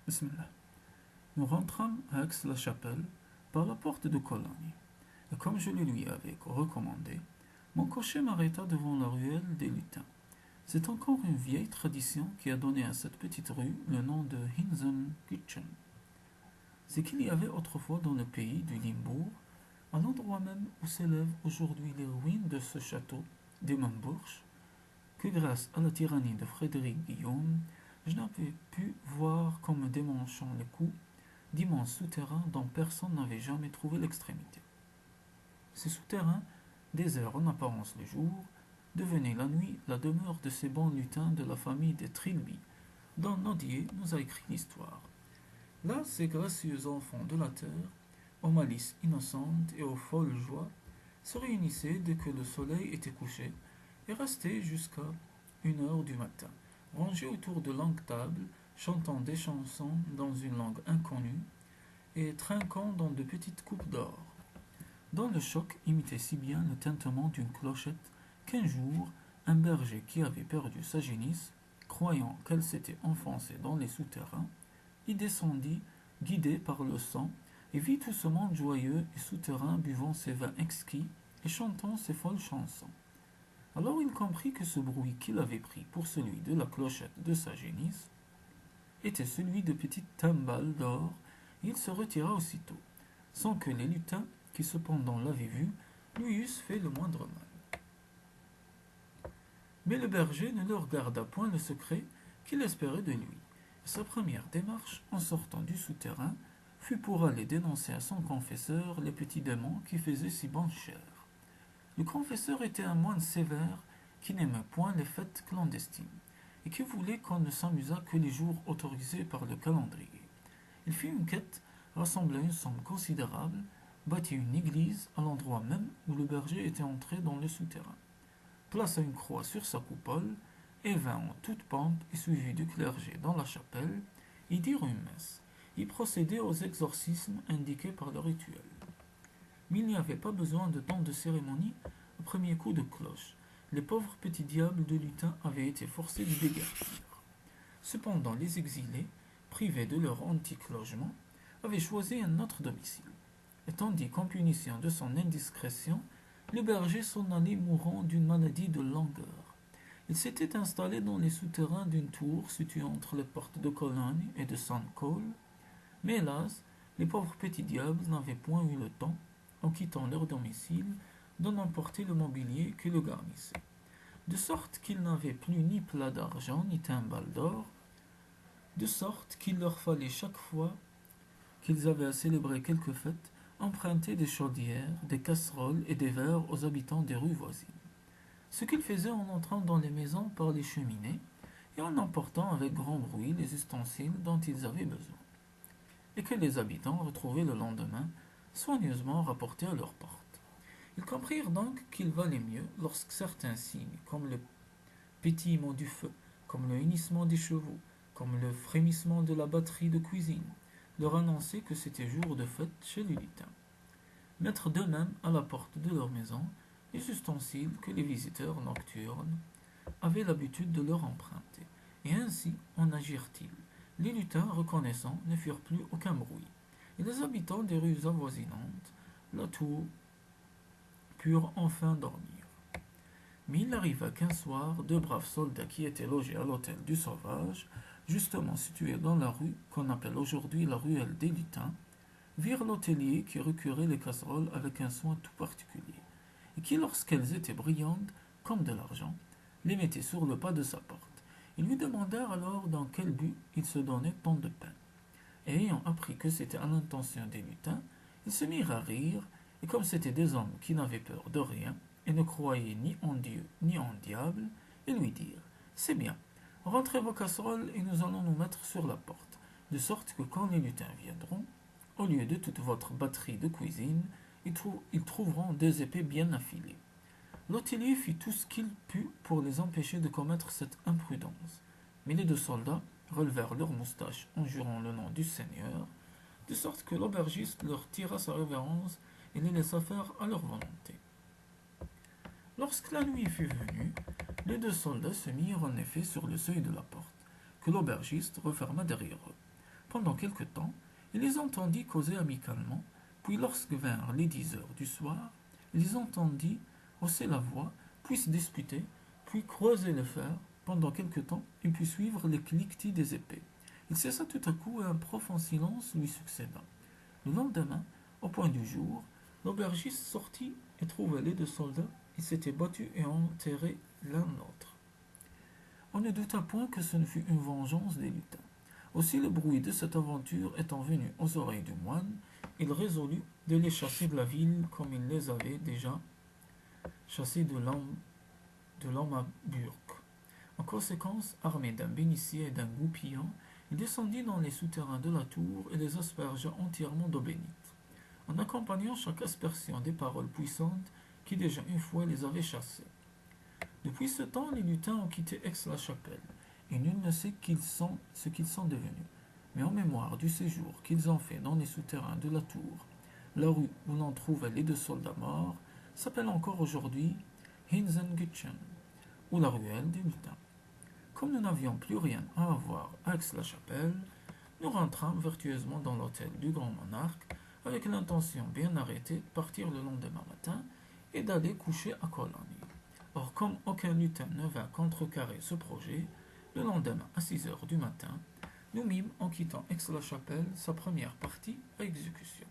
Bismillah. Nous rentrâmes à Aix-la-Chapelle par la porte de Cologne, et comme je le lui avais recommandé, mon cocher m'arrêta devant la ruelle des lutins. C'est encore une vieille tradition qui a donné à cette petite rue le nom de Hinzenkirchen. C'est qu'il y avait autrefois dans le pays du Limbourg, à l'endroit même où s'élèvent aujourd'hui les ruines de ce château d'Emmenbourg, que grâce à la tyrannie de Frédéric Guillaume, je n'avais pu voir comme démanchant les coups d'immenses souterrains dont personne n'avait jamais trouvé l'extrémité. Ces souterrains, déserts en apparence le jour, devenaient la nuit la demeure de ces bons lutins de la famille des Trilby, dont Nodier nous a écrit l'histoire. Là, ces gracieux enfants de la terre, aux malices innocentes et aux folles joies, se réunissaient dès que le soleil était couché et restaient jusqu'à 1 heure du matin, rangés autour de longues tables, chantant des chansons dans une langue inconnue et trinquant dans de petites coupes d'or, dont le choc imitait si bien le tintement d'une clochette qu'un jour, un berger qui avait perdu sa génisse, croyant qu'elle s'était enfoncée dans les souterrains, y descendit, guidé par le sang, et vit tout ce monde joyeux et souterrain buvant ses vins exquis et chantant ses folles chansons. Alors il comprit que ce bruit qu'il avait pris pour celui de la clochette de sa génisse était celui de petites timbales d'or, et il se retira aussitôt, sans que les lutins, qui cependant l'avaient vu, lui eussent fait le moindre mal. Mais le berger ne leur garda point le secret qu'il espérait de lui. Sa première démarche, en sortant du souterrain, fut pour aller dénoncer à son confesseur les petits démons qui faisaient si bonne chère. Le confesseur était un moine sévère qui n'aimait point les fêtes clandestines et qui voulait qu'on ne s'amusât que les jours autorisés par le calendrier. Il fit une quête, rassembla une somme considérable, bâtit une église à l'endroit même où le berger était entré dans le souterrain, plaça une croix sur sa coupole et vint en toute pompe et suivi du clergé dans la chapelle, y dire une messe, y procéder aux exorcismes indiqués par le rituel. Mais il n'y avait pas besoin de tant de cérémonie au premier coup de cloche. Les pauvres petits diables de lutins avaient été forcés de déguerpir. Cependant, les exilés, privés de leur antique logement, avaient choisi un autre domicile. Et tandis qu'en punition de son indiscrétion, le berger s'en allait mourant d'une maladie de langueur. Il s'était installé dans les souterrains d'une tour située entre les portes de Cologne et de Saint-Cole, mais hélas, les pauvres petits diables n'avaient point eu le temps, en quittant leur domicile, d'en emporter le mobilier qui le garnissait, de sorte qu'ils n'avaient plus ni plat d'argent ni timbales d'or, de sorte qu'il leur fallait chaque fois qu'ils avaient à célébrer quelque fête emprunter des chaudières, des casseroles et des verres aux habitants des rues voisines, ce qu'ils faisaient en entrant dans les maisons par les cheminées et en emportant avec grand bruit les ustensiles dont ils avaient besoin, et que les habitants retrouvaient le lendemain soigneusement rapportés à leur porte. Ils comprirent donc qu'il valait mieux, lorsque certains signes, comme le pétillement du feu, comme le hennissement des chevaux, comme le frémissement de la batterie de cuisine, leur annonçaient que c'était jour de fête chez les lutins, mettre d'eux-mêmes à la porte de leur maison les ustensiles que les visiteurs nocturnes avaient l'habitude de leur emprunter. Et ainsi en agirent-ils. Les lutins, reconnaissants, ne firent plus aucun bruit, et les habitants des rues avoisinantes, la tour, purent enfin dormir. Mais il arriva qu'un soir, 2 braves soldats qui étaient logés à l'hôtel du Sauvage, justement situé dans la rue qu'on appelle aujourd'hui la ruelle des lutins, virent l'hôtelier qui recurait les casseroles avec un soin tout particulier, et qui, lorsqu'elles étaient brillantes, comme de l'argent, les mettait sur le pas de sa porte. Ils lui demandèrent alors dans quel but il se donnait tant de peine. Et ayant appris que c'était à l'intention des lutins, ils se mirent à rire, et comme c'étaient des hommes qui n'avaient peur de rien, et ne croyaient ni en Dieu ni en diable, ils lui dirent: C'est bien, rentrez vos casseroles et nous allons nous mettre sur la porte, de sorte que quand les lutins viendront, au lieu de toute votre batterie de cuisine, ils trouveront des épées bien affilées. L'hôtelier fit tout ce qu'il put pour les empêcher de commettre cette imprudence, mais les 2 soldats relevèrent leurs moustaches en jurant le nom du Seigneur, de sorte que l'aubergiste leur tira sa révérence et les laissa faire à leur volonté. Lorsque la nuit fut venue, les 2 soldats se mirent en effet sur le seuil de la porte, que l'aubergiste referma derrière eux. Pendant quelque temps, il les entendit causer amicalement, puis lorsque vinrent les 10 heures du soir, il les entendit hausser la voix, puis se disputer, puis croiser les fers. Pendant quelque temps, il put suivre les cliquetis des épées. Il cessa tout à coup et un profond silence lui succéda. Le lendemain, au point du jour, l'aubergiste sortit et trouva les 2 soldats. Ils s'étaient battus et enterrés l'un l'autre. On ne douta point que ce ne fût une vengeance des lutins. Aussi le bruit de cette aventure étant venu aux oreilles du moine, il résolut de les chasser de la ville comme il les avait déjà chassés de Lammaburg. En conséquence, armé d'un bénitier et d'un goupillon, il descendit dans les souterrains de la tour et les aspergea entièrement d'eau bénite, en accompagnant chaque aspersion des paroles puissantes qui déjà une fois les avaient chassés. Depuis ce temps, les lutins ont quitté Aix-la-Chapelle, et nul ne sait ce qu'ils sont devenus. Mais en mémoire du séjour qu'ils ont fait dans les souterrains de la tour, la rue où l'on trouve les 2 soldats morts s'appelle encore aujourd'hui Hinzengutschen, ou la ruelle des lutins. Comme nous n'avions plus rien à avoir à Aix-la-Chapelle, nous rentrâmes vertueusement dans l'hôtel du grand monarque avec l'intention bien arrêtée de partir le lendemain matin et d'aller coucher à Cologne. Or, comme aucun lutin ne vint contrecarrer ce projet, le lendemain à 6 heures du matin, nous mîmes en quittant Aix-la-Chapelle sa première partie à exécution.